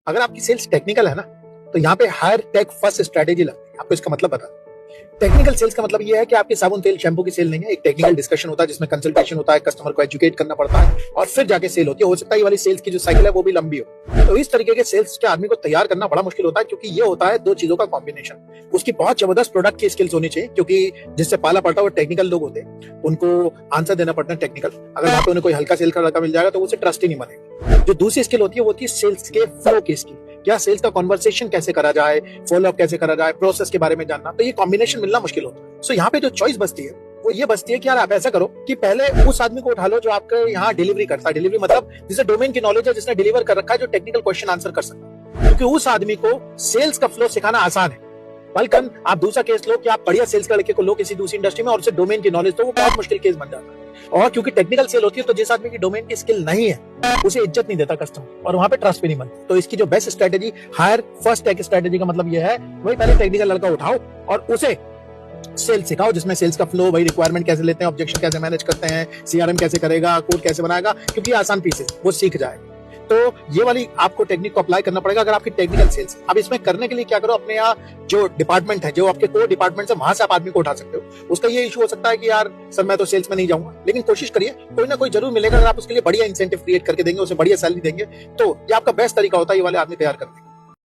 अगर आपकी sales technical है ना, तो यहाँ पे हायर टेक फर्स्ट स्ट्रेटेजी लगती है। आपको इसका मतलब बता। टेक्निकल सेल्स का मतलब ये है कि आपके साबुन तेल शैम्पू की सेल नहीं है, एक टेक्निकल डिस्कशन होता है जिसमें कंसल्टेशन होता है, कस्टमर को एजुकेट करना पड़ता है और फिर जाके सेल होती है। हो सकता है ये वाली सेल्स की जो साइकिल है वो भी लंबी हो। तो इस तरीके के सेल्स के आदमी को तैयार करना बड़ा मुश्किल होता है, क्योंकि ये होता है दो चीजों का कॉम्बिनेशन। उसकी बहुत जबरदस्त प्रोडक्ट की स्किल्स होनी चाहिए, क्योंकि जिससे पाला पड़ता है वो टेक्निकल लोग होते हैं, उनको आंसर देना पड़ता है टेक्निकल। अगर वहां पे उन्हें कोई हल्का सेल का लड़का मिल जाएगा तो उसे ट्रस्ट ही नहीं बनेगा। जो दूसरी स्किल होती है वो होती है सेल्स के फ्लो की स्किल। क्या सेल्स का कॉन्वर्सेशन कैसे करा जाए, फॉलोअप कैसे करा जाए, प्रोसेस के बारे में जानना। तो ये कॉम्बिनेशन मिलना मुश्किल होता है। सो यहाँ पे जो चॉइस बचती है वो ये बचती है कि यार आप ऐसा करो कि पहले उस आदमी को उठा लो जो आपके यहाँ डिलीवरी करता है। डिलीवरी मतलब जिसे डोमेन की नॉलेज है, जिसने डिलीवर कर रखा है, जो टेक्निकल क्वेश्चन आंसर कर सकता है, क्योंकि उस आदमी को सेल्स का फ्लो सिखाना आसान है। बल्कि आप दूसरा केस लो कि आप बढ़िया सेल्स का लड़के को लो किसी दूसरी इंडस्ट्री में और उसे डोमेन की नॉलेज, तो वो बहुत मुश्किल केस बन जाता है। और क्योंकि टेक्निकल सेल होती है तो जिस आदमी की डोमेन की स्किल नहीं है उसे इज्जत नहीं देता कस्टमर, और वहां पे ट्रस्ट भी नहीं बनता। तो इसकी जो best strategy, higher first take strategy का मतलब ये है, वही पहले टेक्निकल लड़का उठाओ और उसे सेल्स सिखाओ, जिसमें सेल्स का फ्लो, भाई रिक्वायरमेंट कैसे लेते हैं, ऑब्जेक्शन कैसे मैनेज करते हैं, सीआरएम कैसे करेगा, कोड कैसे बनाएगा, क्योंकि आसान पीस है, वो सीख जाएगा। तो ये वाली आपको टेक्निक को अप्लाई करना पड़ेगा अगर आपकी टेक्निकल सेल्स। अब इसमें करने के लिए क्या करो, अपने यहाँ जो डिपार्टमेंट है, जो आपके कोर डिपार्टमेंट है, वहां से आप आदमी को उठा सकते हो। उसका ये इशू हो सकता है कि यार सर मैं तो सेल्स में नहीं जाऊंगा, लेकिन कोशिश करिए, कोई ना कोई जरूर मिलेगा। अगर आप उसके लिए बढ़िया इंसेंटिव क्रिएट करके देंगे, उसे बढ़िया सैलरी देंगे, तो ये आपका बेस्ट तरीका होता है ये वाले आदमी तैयार करने का।